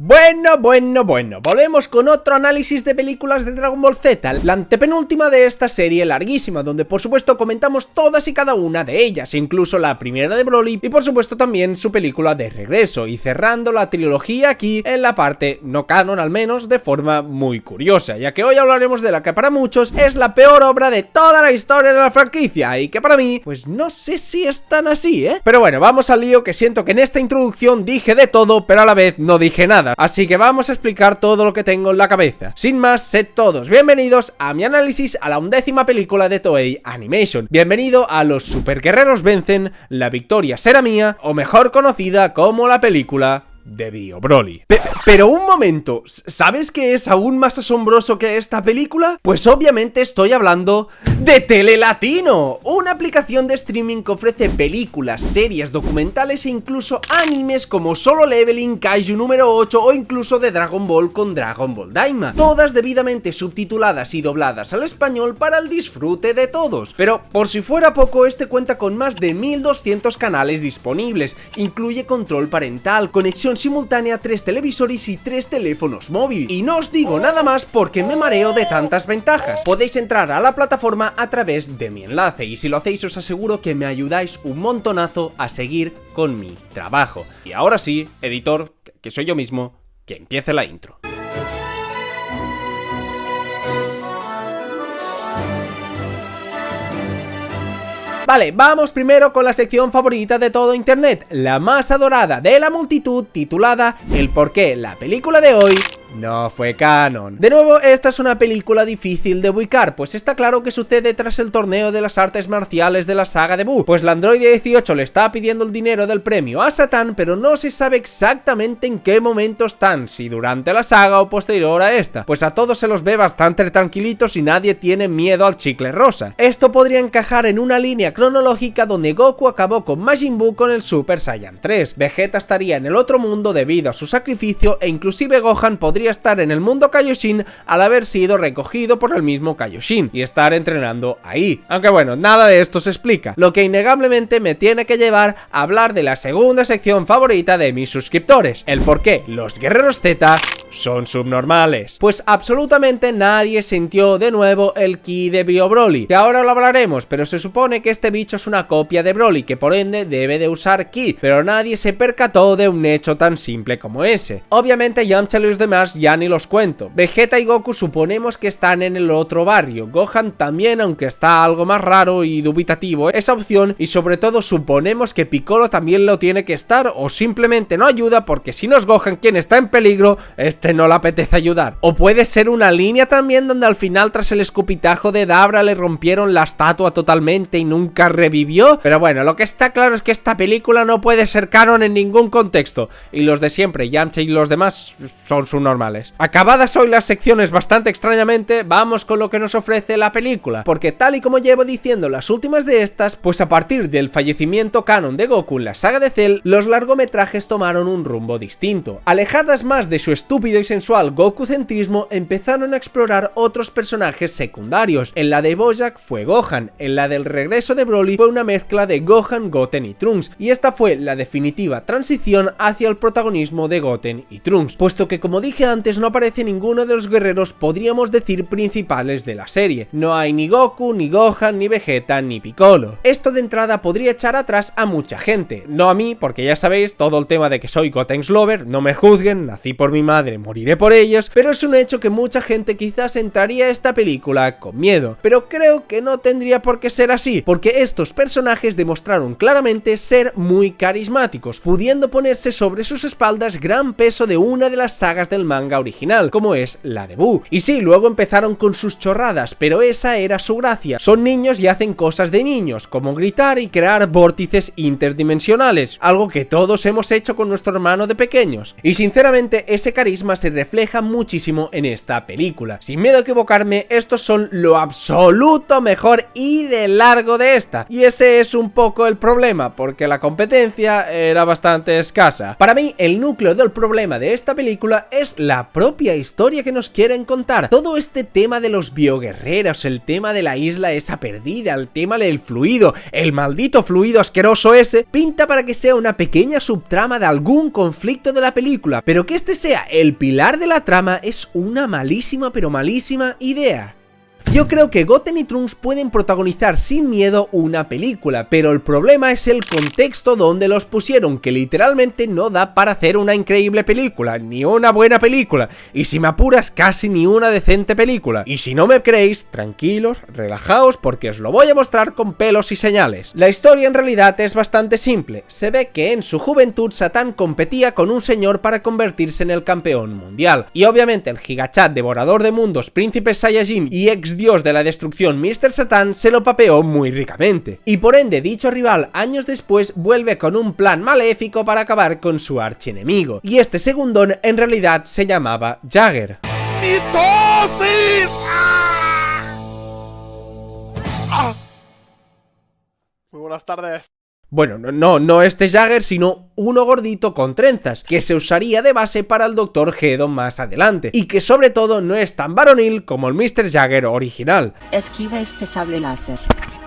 Bueno, volvemos con otro análisis de películas de Dragon Ball Z, la antepenúltima de esta serie larguísima, donde por supuesto comentamos todas y cada una de ellas, incluso la primera de Broly y por supuesto también su película de regreso, y cerrando la trilogía aquí en la parte no canon, al menos de forma muy curiosa, ya que hoy hablaremos de la que para muchos es la peor obra de toda la historia de la franquicia, y que para mí, pues no sé si es tan así, Pero bueno, vamos al lío, que siento que en esta introducción dije de todo, pero a la vez no dije nada. Así que vamos a explicar todo lo que tengo en la cabeza. Sin más, sed todos bienvenidos a mi análisis a la 11ª película de Toei Animation. Bienvenido a Los Super Guerreros Vencen, la victoria será mía, o mejor conocida como la película de Bio Broly. Pero un momento, ¿sabes qué es aún más asombroso que esta película? Pues obviamente estoy hablando de Telelatino, una aplicación de streaming que ofrece películas, series, documentales e incluso animes como Solo Leveling, Kaiju número 8 o incluso de Dragon Ball con Dragon Ball Daima, todas debidamente subtituladas y dobladas al español para el disfrute de todos. Pero por si fuera poco, este cuenta con más de 1200 canales disponibles, incluye control parental, conexión simultánea a 3 televisores y 3 teléfonos móviles. Y no os digo nada más porque me mareo de tantas ventajas. Podéis entrar a la plataforma a través de mi enlace, y si lo hacéis os aseguro que me ayudáis un montonazo a seguir con mi trabajo. Y ahora sí, editor, que soy yo mismo, que empiece la intro. Vale, vamos primero con la sección favorita de todo internet, la más adorada de la multitud, titulada El por qué la película de hoy no fue canon. De nuevo, esta es una película difícil de ubicar, pues está claro que sucede tras el torneo de las artes marciales de la saga de Buu, pues la androide 18 le está pidiendo el dinero del premio a Satán, pero no se sabe exactamente en qué momento están, si durante la saga o posterior a esta, pues a todos se los ve bastante tranquilitos y nadie tiene miedo al chicle rosa. Esto podría encajar en una línea cronológica donde Goku acabó con Majin Buu con el Super Saiyan 3, Vegeta estaría en el otro mundo debido a su sacrificio e inclusive Gohan podría estar en el mundo Kaioshin al haber sido recogido por el mismo Kaioshin y estar entrenando ahí. Aunque bueno, nada de esto se explica, lo que innegablemente me tiene que llevar a hablar de la segunda sección favorita de mis suscriptores, el por qué los guerreros Z son subnormales. Pues absolutamente nadie sintió de nuevo el ki de Bio Broly, que ahora lo hablaremos, pero se supone que este bicho es una copia de Broly, que por ende debe de usar ki, pero nadie se percató de un hecho tan simple como ese. Obviamente Yamcha y los demás ya ni los cuento. Vegeta y Goku suponemos que están en el otro barrio, Gohan también, aunque está algo más raro y dubitativo esa opción, y sobre todo suponemos que Piccolo también lo tiene que estar, o simplemente no ayuda porque si no es Gohan quien está en peligro, no le apetece ayudar. O puede ser una línea también donde al final tras el escupitajo de Dabra le rompieron la estatua totalmente y nunca revivió. Pero bueno, lo que está claro es que esta película no puede ser canon en ningún contexto, y los de siempre, Yamcha y los demás, son subnormales. Acabadas hoy las secciones bastante extrañamente, vamos con lo que nos ofrece la película, porque tal y como llevo diciendo las últimas de estas, pues a partir del fallecimiento canon de Goku en la saga de Cell, los largometrajes tomaron un rumbo distinto. Alejadas más de su estúpido y sensual Goku-centrismo, empezaron a explorar otros personajes secundarios. En la de Bojack fue Gohan, en la del regreso de Broly fue una mezcla de Gohan, Goten y Trunks, y esta fue la definitiva transición hacia el protagonismo de Goten y Trunks, puesto que como dije antes no aparece ninguno de los guerreros, podríamos decir, principales de la serie. No hay ni Goku, ni Gohan, ni Vegeta, ni Piccolo. Esto de entrada podría echar atrás a mucha gente, no a mí, porque ya sabéis todo el tema de que soy Gotenks Lover, no me juzguen, nací por mi madre, moriré por ellos, pero es un hecho que mucha gente quizás entraría a esta película con miedo, pero creo que no tendría por qué ser así, porque estos personajes demostraron claramente ser muy carismáticos, pudiendo ponerse sobre sus espaldas gran peso de una de las sagas del manga original, como es la de Buu. Y sí, luego empezaron con sus chorradas, pero esa era su gracia. Son niños y hacen cosas de niños, como gritar y crear vórtices interdimensionales, algo que todos hemos hecho con nuestro hermano de pequeños. Y sinceramente ese carisma misma se refleja muchísimo en esta película. Sin miedo a equivocarme, estos son lo absoluto mejor y de largo de esta, y ese es un poco el problema, porque la competencia era bastante escasa. Para mí, el núcleo del problema de esta película es la propia historia que nos quieren contar. Todo este tema de los bioguerreros, el tema de la isla esa perdida, el tema del fluido, el maldito fluido asqueroso ese, pinta para que sea una pequeña subtrama de algún conflicto de la película, pero que este sea el pilar de la trama es una malísima pero malísima idea. Yo creo que Goten y Trunks pueden protagonizar sin miedo una película, pero el problema es el contexto donde los pusieron, que literalmente no da para hacer una increíble película, ni una buena película, y si me apuras casi ni una decente película. Y si no me creéis, tranquilos, relajaos, porque os lo voy a mostrar con pelos y señales. La historia en realidad es bastante simple. Se ve que en su juventud Satán competía con un señor para convertirse en el campeón mundial, y obviamente el gigachat devorador de mundos, príncipe Saiyajin y ex dios de la destrucción Mr. Satan se lo papeó muy ricamente, y por ende dicho rival años después vuelve con un plan maléfico para acabar con su archienemigo, y este segundón en realidad se llamaba Jagger. ¡Mitosis! Muy buenas tardes. Bueno, no este Jagger, sino uno gordito con trenzas, que se usaría de base para el Dr. Gedo más adelante, y que sobre todo no es tan varonil como el Mr. Jagger original. Esquiva este sable láser.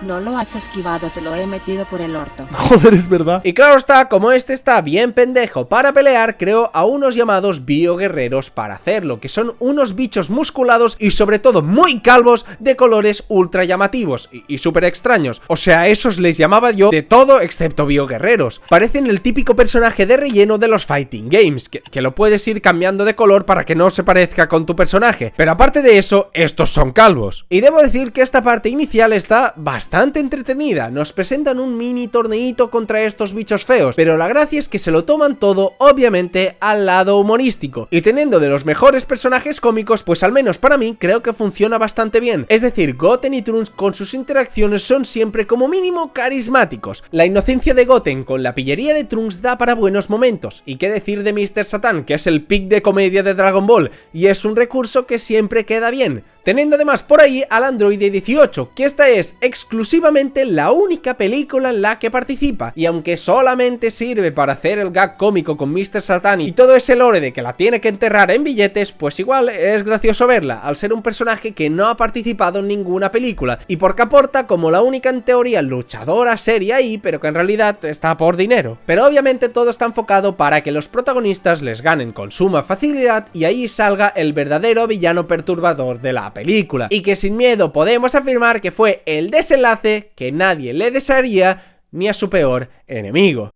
No lo has esquivado, te lo he metido por el orto. Joder, es verdad. Y claro está, como este está bien pendejo para pelear, creó a unos llamados bioguerreros para hacerlo, que son unos bichos musculados y sobre todo muy calvos, de colores ultra llamativos y súper extraños. O sea, esos les llamaba yo de todo excepto bioguerreros. Parecen el típico personaje de relleno de los fighting games, que lo puedes ir cambiando de color para que no se parezca con tu personaje, pero aparte de eso, estos son calvos. Y debo decir que esta parte inicial está bastante entretenida. Nos presentan un mini torneito contra estos bichos feos, pero la gracia es que se lo toman todo obviamente al lado humorístico, y teniendo de los mejores personajes cómicos, pues al menos para mí creo que funciona bastante bien. Es decir, Goten y Trunks con sus interacciones son siempre como mínimo carismáticos. La inocencia de Goten con la pillería de Trunks da para buenos momentos, y qué decir de Mr. Satan, que es el pic de comedia de Dragon Ball, y es un recurso que siempre queda bien. Teniendo además por ahí al androide 18, que esta es exclusivamente la única película en la que participa, y aunque solamente sirve para hacer el gag cómico con Mr. Satan y todo ese lore de que la tiene que enterrar en billetes, pues igual es gracioso verla, al ser un personaje que no ha participado en ninguna película, y porque aporta como la única en teoría luchadora seria ahí, pero que en realidad está por dinero. Pero obviamente todo está enfocado para que los protagonistas les ganen con suma facilidad y ahí salga el verdadero villano perturbador de la película, y que sin miedo podemos afirmar que fue el desenlace que nadie le desearía ni a su peor enemigo.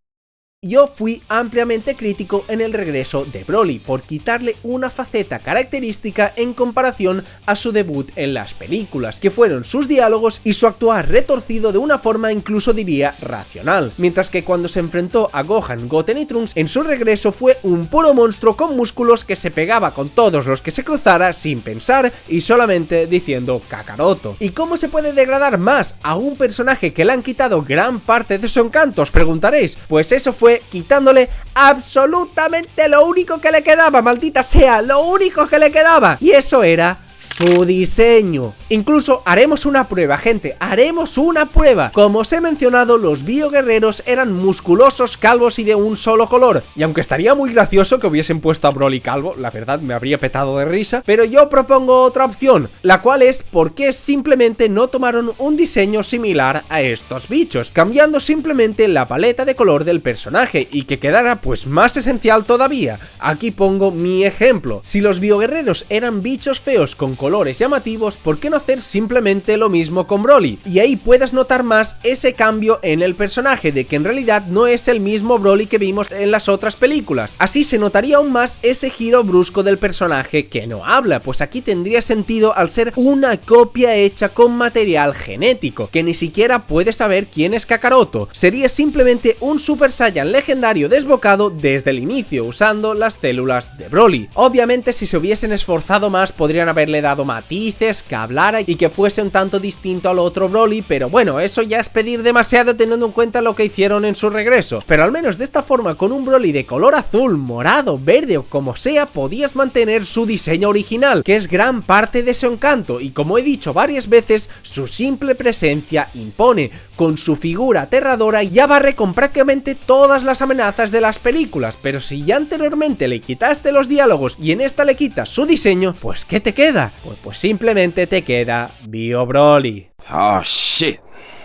Yo fui ampliamente crítico en el regreso de Broly por quitarle una faceta característica en comparación a su debut en las películas, que fueron sus diálogos y su actuar retorcido de una forma incluso diría racional, mientras que cuando se enfrentó a Gohan, Goten y Trunks en su regreso fue un puro monstruo con músculos que se pegaba con todos los que se cruzara sin pensar y solamente diciendo Kakaroto. ¿Y cómo se puede degradar más a un personaje que le han quitado gran parte de su encanto, os preguntaréis? Pues eso fue quitándole absolutamente lo único que le quedaba, maldita sea, lo único que le quedaba, y eso era su diseño. Incluso haremos una prueba, gente, haremos una prueba. Como os he mencionado, los bioguerreros eran musculosos, calvos y de un solo color, y aunque estaría muy gracioso que hubiesen puesto a Broly calvo, la verdad me habría petado de risa, pero yo propongo otra opción, la cual es por qué simplemente no tomaron un diseño similar a estos bichos, cambiando simplemente la paleta de color del personaje y que quedara pues más esencial todavía. Aquí pongo mi ejemplo. Si los bioguerreros eran bichos feos con colores llamativos, ¿por qué no hacer simplemente lo mismo con Broly? Y ahí puedes notar más ese cambio en el personaje, de que en realidad no es el mismo Broly que vimos en las otras películas. Así se notaría aún más ese giro brusco del personaje que no habla, pues aquí tendría sentido al ser una copia hecha con material genético, que ni siquiera puede saber quién es Kakaroto. Sería simplemente un Super Saiyan legendario desbocado desde el inicio, usando las células de Broly. Obviamente si se hubiesen esforzado más podrían haberle dado matices, que hablar mejorara y que fuese un tanto distinto al otro Broly, pero bueno, eso ya es pedir demasiado teniendo en cuenta lo que hicieron en su regreso. Pero al menos de esta forma, con un Broly de color azul, morado, verde o como sea, podías mantener su diseño original, que es gran parte de su encanto, y como he dicho varias veces, su simple presencia impone. Con su figura aterradora ya barre con prácticamente todas las amenazas de las películas, pero si ya anteriormente le quitaste los diálogos y en esta le quitas su diseño, pues ¿qué te queda? Pues simplemente te queda Bio Broly. Oh shit,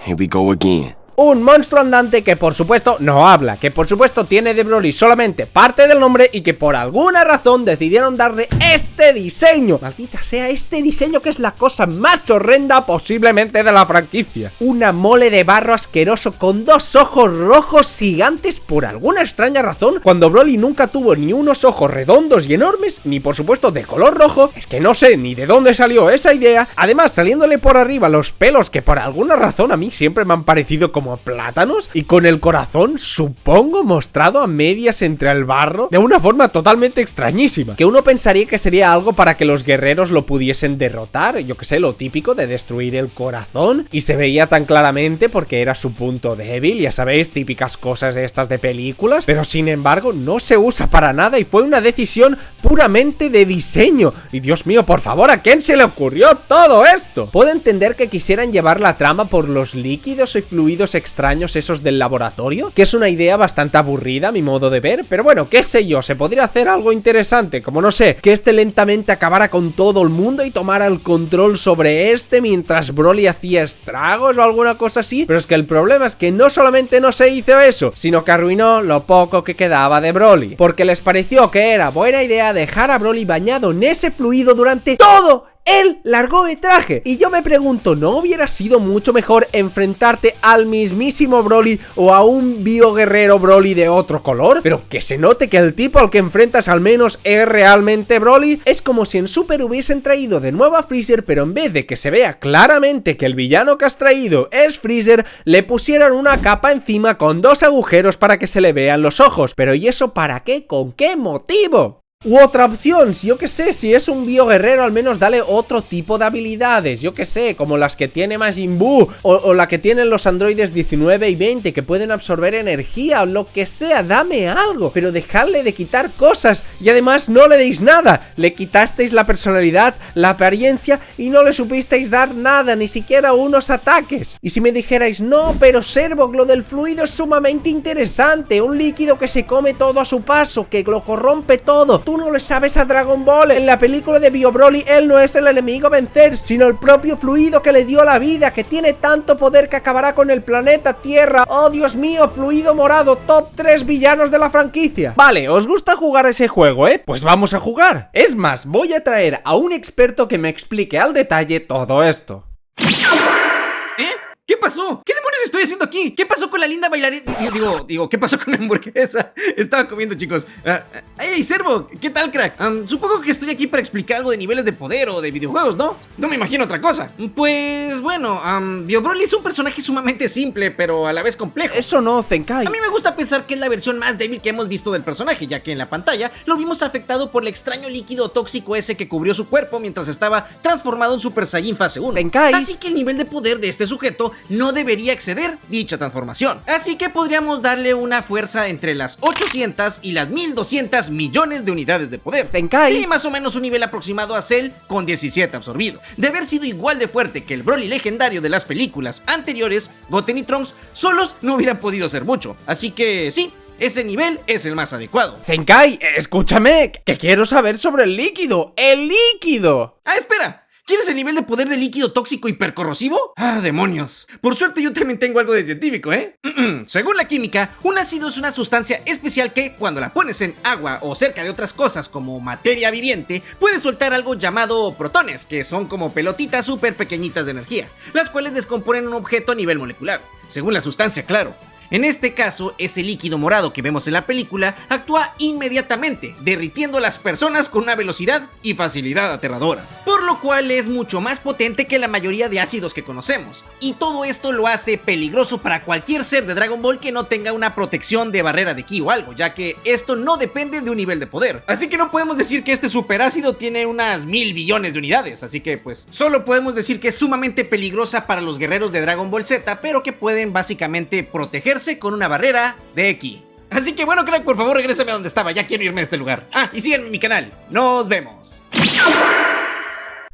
here we go again. Un monstruo andante que por supuesto no habla, que por supuesto tiene de Broly solamente parte del nombre y que por alguna razón decidieron darle este diseño. Maldita sea, este diseño que es la cosa más horrenda posiblemente de la franquicia. Una mole de barro asqueroso con dos ojos rojos gigantes por alguna extraña razón, cuando Broly nunca tuvo ni unos ojos redondos y enormes, ni por supuesto de color rojo. Es que no sé ni de dónde salió esa idea. Además, saliéndole por arriba los pelos que por alguna razón a mí siempre me han parecido como plátanos, y con el corazón supongo mostrado a medias entre el barro de una forma totalmente extrañísima, que uno pensaría que sería algo para que los guerreros lo pudiesen derrotar, yo que sé, lo típico de destruir el corazón, y se veía tan claramente porque era su punto débil, ya sabéis, típicas cosas estas de películas, pero sin embargo no se usa para nada y fue una decisión puramente de diseño. Y Dios mío, por favor, ¿a quién se le ocurrió todo esto? Puedo entender que quisieran llevar la trama por los líquidos y fluidos extraños esos del laboratorio, que es una idea bastante aburrida a mi modo de ver, pero bueno, qué sé yo, se podría hacer algo interesante, como no sé, que este lentamente acabara con todo el mundo y tomara el control sobre este mientras Broly hacía estragos o alguna cosa así, pero es que el problema es que no solamente no se hizo eso, sino que arruinó lo poco que quedaba de Broly, porque les pareció que era buena idea dejar a Broly bañado en ese fluido durante todo el largometraje. Y yo me pregunto, ¿no hubiera sido mucho mejor enfrentarte al mismísimo Broly o a un bioguerrero Broly de otro color? Pero que se note que el tipo al que enfrentas al menos es realmente Broly. Es como si en Super hubiesen traído de nuevo a Freezer, pero en vez de que se vea claramente que el villano que has traído es Freezer, le pusieron una capa encima con dos agujeros para que se le vean los ojos. Pero ¿y eso para qué? ¿Con qué motivo? U otra opción, si yo que sé, si es un bioguerrero, al menos dale otro tipo de habilidades, yo que sé, como las que tiene Majin Buu, o la que tienen los androides 19 y 20, que pueden absorber energía, o lo que sea, dame algo, pero dejadle de quitar cosas, y además no le deis nada, le quitasteis la personalidad, la apariencia, y no le supisteis dar nada, ni siquiera unos ataques. Y si me dijerais, no, pero Servok, lo del fluido es sumamente interesante, un líquido que se come todo a su paso, que lo corrompe todo. Tú no le sabes a Dragon Ball. En la película de Bio Broly, él no es el enemigo a vencer, sino el propio fluido que le dio la vida, que tiene tanto poder que acabará con el planeta Tierra. Oh, Dios mío, fluido morado, top 3 villanos de la franquicia. Vale, ¿os gusta jugar ese juego, Pues vamos a jugar. Es más, voy a traer a un experto que me explique al detalle todo esto. ¿Qué pasó? ¿Qué demonios estoy haciendo aquí? ¿Qué pasó con la linda bailarina? Digo, ¿qué pasó con la hamburguesa? Estaba comiendo, chicos. ¡Hey, Servo! ¿Qué tal, crack? Supongo que estoy aquí para explicar algo de niveles de poder o de videojuegos, ¿no? No me imagino otra cosa. Pues, bueno, Bio Broly es un personaje sumamente simple, pero a la vez complejo. Eso no, Zenkai. A mí me gusta pensar que es la versión más débil que hemos visto del personaje, ya que en la pantalla lo vimos afectado por el extraño líquido tóxico ese que cubrió su cuerpo mientras estaba transformado en Super Saiyan fase 1. Zenkai. Así que el nivel de poder de este sujeto no debería exceder dicha transformación. Así que podríamos darle una fuerza entre las 800 y las 1200 millones de unidades de poder. Zenkai. Sí, más o menos un nivel aproximado a Cell con 17 absorbido. De haber sido igual de fuerte que el Broly legendario de las películas anteriores, Goten y Trunks solos no hubieran podido ser mucho. Así que sí, ese nivel es el más adecuado. Zenkai, escúchame, que quiero saber sobre el líquido. ¡El líquido! Espera. ¿Quieres el nivel de poder del líquido tóxico hipercorrosivo? ¡Demonios! Por suerte yo también tengo algo de científico, Según la química, un ácido es una sustancia especial que, cuando la pones en agua o cerca de otras cosas como materia viviente, puede soltar algo llamado protones, que son como pelotitas súper pequeñitas de energía, las cuales descomponen un objeto a nivel molecular. Según la sustancia, claro. En este caso, ese líquido morado que vemos en la película actúa inmediatamente, derritiendo a las personas con una velocidad y facilidad aterradoras, por lo cual es mucho más potente que la mayoría de ácidos que conocemos, y todo esto lo hace peligroso para cualquier ser de Dragon Ball que no tenga una protección de barrera de ki o algo, ya que esto no depende de un nivel de poder, así que no podemos decir que este superácido tiene unas 1000 billones de unidades, así que pues solo podemos decir que es sumamente peligrosa para los guerreros de Dragon Ball Z, pero que pueden básicamente protegerse con una barrera de ki. Así que bueno, crack, por favor regrésame a donde estaba, ya quiero irme a este lugar. Y síganme en mi canal, nos vemos.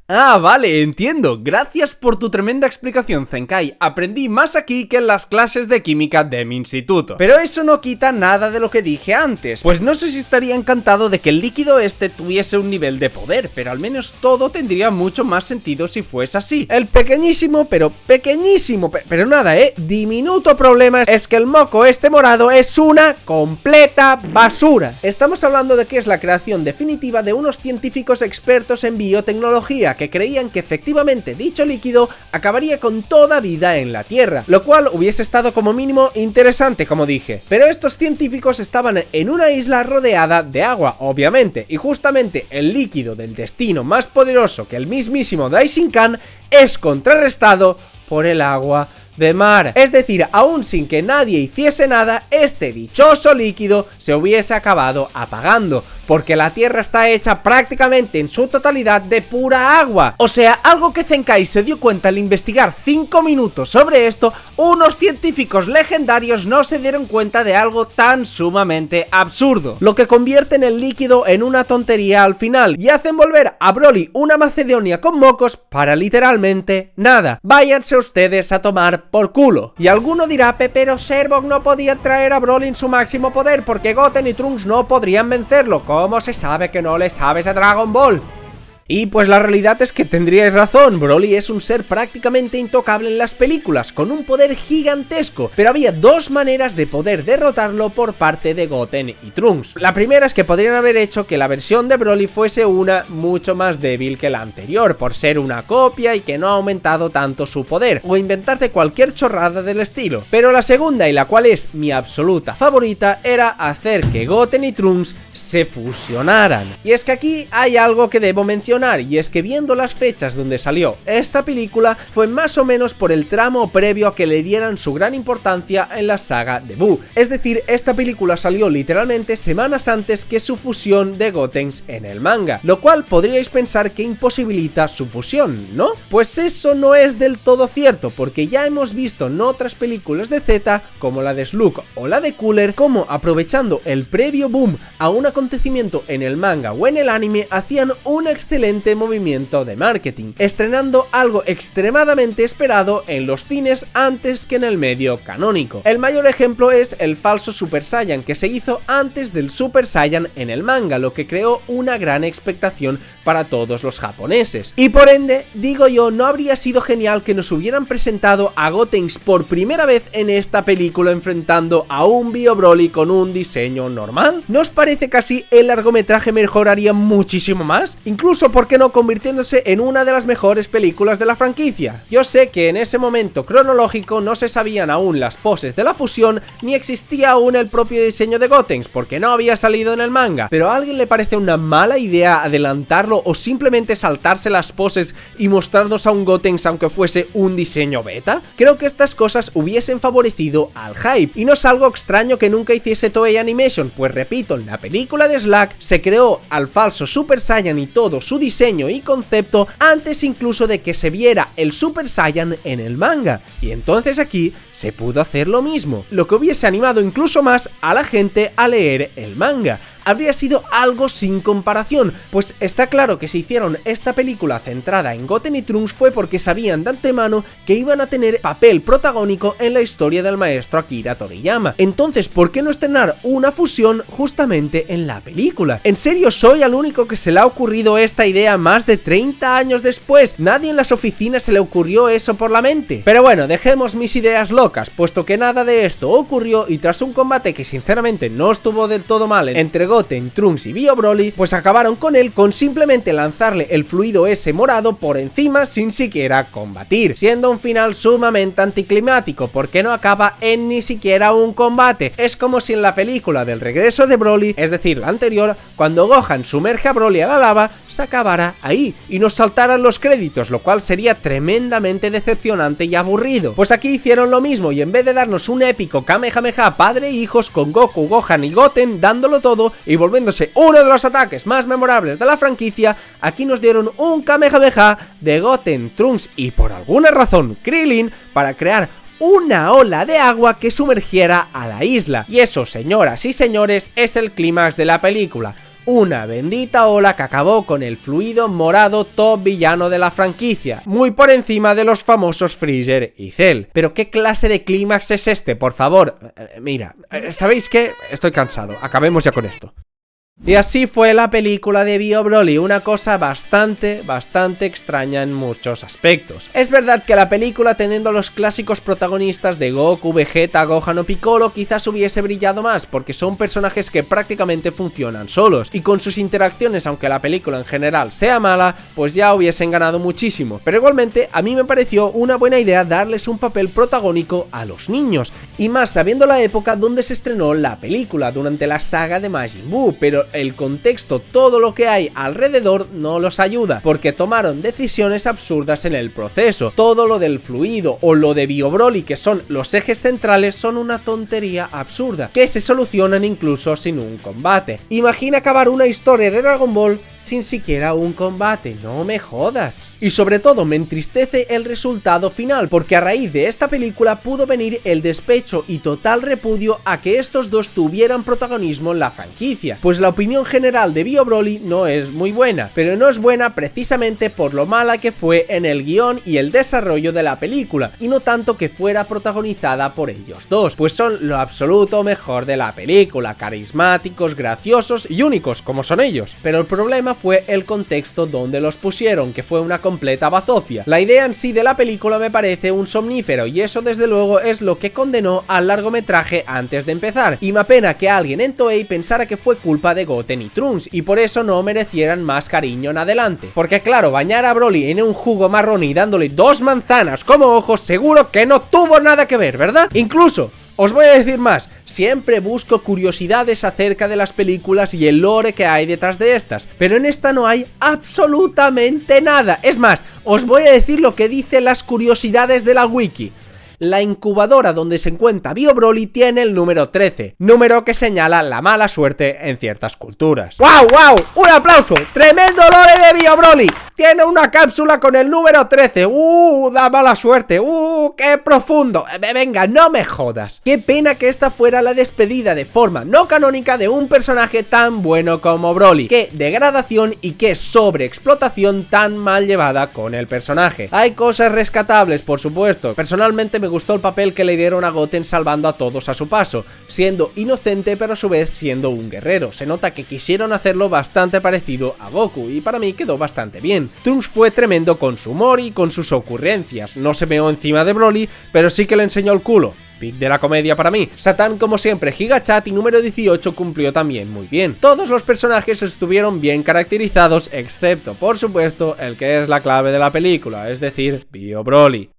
Ah, vale, entiendo. Gracias por tu tremenda explicación, Zenkai. Aprendí más aquí que en las clases de química de mi instituto. Pero eso no quita nada de lo que dije antes, pues no sé si estaría encantado de que el líquido este tuviese un nivel de poder, pero al menos todo tendría mucho más sentido si fuese así. El pequeñísimo, pero nada, diminuto problema es que el moco este morado es una completa basura. Estamos hablando de que es la creación definitiva de unos científicos expertos en biotecnología que creían que efectivamente dicho líquido acabaría con toda vida en la Tierra, lo cual hubiese estado como mínimo interesante, como dije. Pero estos científicos estaban en una isla rodeada de agua, obviamente, y justamente el líquido del destino más poderoso que el mismísimo Daishinkan es contrarrestado por el agua de mar. Es decir, aún sin que nadie hiciese nada, este dichoso líquido se hubiese acabado apagando, porque la Tierra está hecha prácticamente en su totalidad de pura agua. O sea, algo que Zenkai se dio cuenta al investigar 5 minutos sobre esto, unos científicos legendarios no se dieron cuenta de algo tan sumamente absurdo, lo que convierte el líquido en una tontería al final, y hacen volver a Broly una Macedonia con mocos para literalmente nada. Váyanse ustedes a tomar por culo. Y alguno dirá, pero Servok no podía traer a Broly en su máximo poder porque Goten y Trunks no podrían vencerlo. ¿Cómo se sabe que no le sabes a Dragon Ball? Y pues la realidad es que tendríais razón, Broly es un ser prácticamente intocable en las películas, con un poder gigantesco, pero había dos maneras de poder derrotarlo por parte de Goten y Trunks. La primera es que podrían haber hecho que la versión de Broly fuese una mucho más débil que la anterior, por ser una copia y que no ha aumentado tanto su poder, o inventarte cualquier chorrada del estilo. Pero la segunda, y la cual es mi absoluta favorita, era hacer que Goten y Trunks se fusionaran. Y es que aquí hay algo que debo mencionar, y es que viendo las fechas donde salió esta película fue más o menos por el tramo previo a que le dieran su gran importancia en la saga de Buu. Es decir, esta película salió literalmente semanas antes que su fusión de Gotenks en el manga, lo cual podríais pensar que imposibilita su fusión, ¿no? Pues eso no es del todo cierto, porque ya hemos visto en otras películas de Z, como la de Slug o la de Cooler, como aprovechando el previo boom a un acontecimiento en el manga o en el anime, hacían un excelente movimiento de marketing, estrenando algo extremadamente esperado en los cines antes que en el medio canónico. El mayor ejemplo es el falso Super Saiyan, que se hizo antes del Super Saiyan en el manga, lo que creó una gran expectación para todos los japoneses. Y por ende, digo yo, ¿no habría sido genial que nos hubieran presentado a Gotenks por primera vez en esta película enfrentando a un Bio Broly con un diseño normal? ¿No os parece que así el largometraje mejoraría muchísimo más? Incluso, ¿por qué no convirtiéndose en una de las mejores películas de la franquicia? Yo sé que en ese momento cronológico no se sabían aún las poses de la fusión, ni existía aún el propio diseño de Gotenks, porque no había salido en el manga, pero ¿a alguien le parece una mala idea adelantarlo o simplemente saltarse las poses y mostrarnos a un Gotenks aunque fuese un diseño beta? Creo que estas cosas hubiesen favorecido al hype, y no es algo extraño que nunca hiciese Toei Animation, pues repito, en la película de Slug se creó al falso Super Saiyan y todo su diseño y concepto antes incluso de que se viera el Super Saiyan en el manga, y entonces aquí se pudo hacer lo mismo, lo que hubiese animado incluso más a la gente a leer el manga. Habría sido algo sin comparación, pues está claro que si hicieron esta película centrada en Goten y Trunks fue porque sabían de antemano que iban a tener papel protagónico en la historia del maestro Akira Toriyama. Entonces, ¿por qué no estrenar una fusión justamente en la película? ¿En serio soy el único que se le ha ocurrido esta idea más de 30 años después? Nadie en las oficinas se le ocurrió eso por la mente. Pero bueno, dejemos mis ideas locas, puesto que nada de esto ocurrió, y tras un combate que sinceramente no estuvo del todo mal entre Goten, Trunks y Bio Broly, pues acabaron con él con simplemente lanzarle el fluido ese morado por encima sin siquiera combatir, siendo un final sumamente anticlimático porque no acaba en ni siquiera un combate. Es como si en la película del regreso de Broly, es decir, la anterior, cuando Gohan sumerge a Broly a la lava, se acabara ahí y nos saltaran los créditos, lo cual sería tremendamente decepcionante y aburrido. Pues aquí hicieron lo mismo y en vez de darnos un épico Kamehameha padre e hijos con Goku, Gohan y Goten dándolo todo y volviéndose uno de los ataques más memorables de la franquicia, aquí nos dieron un Kamehameha de Goten, Trunks y por alguna razón Krillin para crear una ola de agua que sumergiera a la isla. Y eso, señoras y señores, es el clímax de la película. Una bendita ola que acabó con el fluido morado top villano de la franquicia, muy por encima de los famosos Freezer y Cell. Pero ¿qué clase de clímax es este? Por favor, mira, ¿sabéis qué? Estoy cansado, acabemos ya con esto. Y así fue la película de Bio Broly, una cosa bastante extraña en muchos aspectos. Es verdad que la película, teniendo los clásicos protagonistas de Goku, Vegeta, Gohan o Piccolo, quizás hubiese brillado más, porque son personajes que prácticamente funcionan solos, y con sus interacciones, aunque la película en general sea mala, pues ya hubiesen ganado muchísimo. Pero igualmente, a mí me pareció una buena idea darles un papel protagónico a los niños, y más sabiendo la época donde se estrenó la película, durante la saga de Majin Buu, pero el contexto, todo lo que hay alrededor no los ayuda, porque tomaron decisiones absurdas en el proceso. Todo lo del fluido o lo de Bio Broly, que son los ejes centrales, son una tontería absurda, que se solucionan incluso sin un combate. Imagina acabar una historia de Dragon Ball sin siquiera un combate, no me jodas. Y sobre todo me entristece el resultado final, porque a raíz de esta película pudo venir el despecho y total repudio a que estos dos tuvieran protagonismo en la franquicia, pues la opinión general de Bio Broly no es muy buena, pero no es buena precisamente por lo mala que fue en el guión y el desarrollo de la película, y no tanto que fuera protagonizada por ellos dos, pues son lo absoluto mejor de la película, carismáticos, graciosos y únicos como son ellos. Pero el problema fue el contexto donde los pusieron, que fue una completa bazofia. La idea en sí de la película me parece un somnífero, y eso desde luego es lo que condenó al largometraje antes de empezar, y me apena que alguien en Toei pensara que fue culpa de Goten y Trunks, y por eso no merecieran más cariño en adelante. Porque claro, bañar a Broly en un jugo marrón y dándole 2 manzanas como ojos seguro que no tuvo nada que ver, ¿verdad? Incluso, os voy a decir más, siempre busco curiosidades acerca de las películas y el lore que hay detrás de estas, pero en esta no hay absolutamente nada. Es más, os voy a decir lo que dicen las curiosidades de la wiki. La incubadora donde se encuentra Bio Broly tiene el número 13, número que señala la mala suerte en ciertas culturas. ¡Wow, wow! ¡Un aplauso! ¡Tremendo lore de Bio Broly! Tiene una cápsula con el número 13. Da mala suerte. ¡Qué profundo! Venga, no me jodas. Qué pena que esta fuera la despedida de forma no canónica de un personaje tan bueno como Broly. Qué degradación y qué sobreexplotación tan mal llevada con el personaje. Hay cosas rescatables, por supuesto. Personalmente me gustó el papel que le dieron a Goten salvando a todos a su paso, siendo inocente pero a su vez siendo un guerrero. Se nota que quisieron hacerlo bastante parecido a Goku y para mí quedó bastante bien. Trunks fue tremendo con su humor y con sus ocurrencias. No se meó encima de Broly, pero sí que le enseñó el culo. Pic de la comedia para mí. Satan, como siempre, Gigachat y número 18 cumplió también muy bien. Todos los personajes estuvieron bien caracterizados, excepto, por supuesto, el que es la clave de la película, es decir, Bio Broly.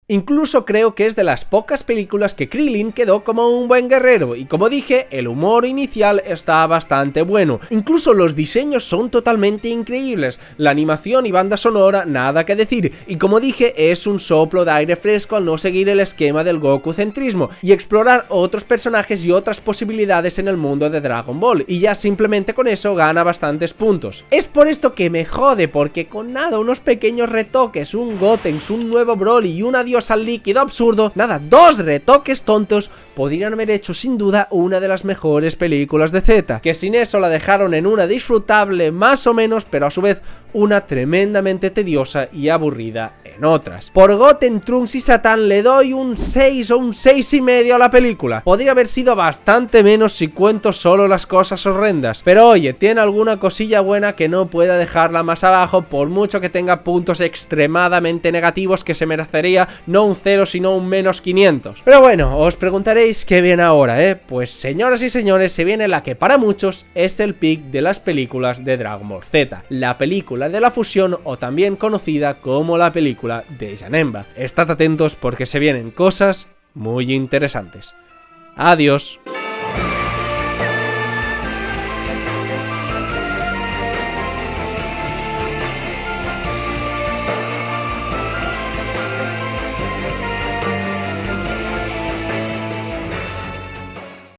Incluso creo que es de las pocas películas que Krillin quedó como un buen guerrero, y como dije, el humor inicial está bastante bueno. Incluso los diseños son totalmente increíbles, la animación y banda sonora nada que decir, y como dije, es un soplo de aire fresco al no seguir el esquema del Goku-centrismo y explorar otros personajes y otras posibilidades en el mundo de Dragon Ball, y ya simplemente con eso gana bastantes puntos. Es por esto que me jode, porque con nada, unos pequeños retoques, un Goten, un nuevo Broly y un adiós al líquido absurdo, nada, 2 retoques tontos, podrían haber hecho sin duda una de las mejores películas de Z, que sin eso la dejaron en una disfrutable más o menos, pero a su vez una tremendamente tediosa y aburrida en otras. Por Goten, Trunks y Satan le doy un 6 o un 6,5 a la película. Podría haber sido bastante menos si cuento solo las cosas horrendas, pero oye, tiene alguna cosilla buena que no pueda dejarla más abajo, por mucho que tenga puntos extremadamente negativos que se merecería no un 0 sino un menos 500. Pero bueno, os preguntaréis qué viene ahora, pues señoras y señores, se viene la que para muchos es el pick de las películas de Dragon Ball Z, la película de la fusión o también conocida como la película de Janemba. Estad atentos porque se vienen cosas muy interesantes. Adiós.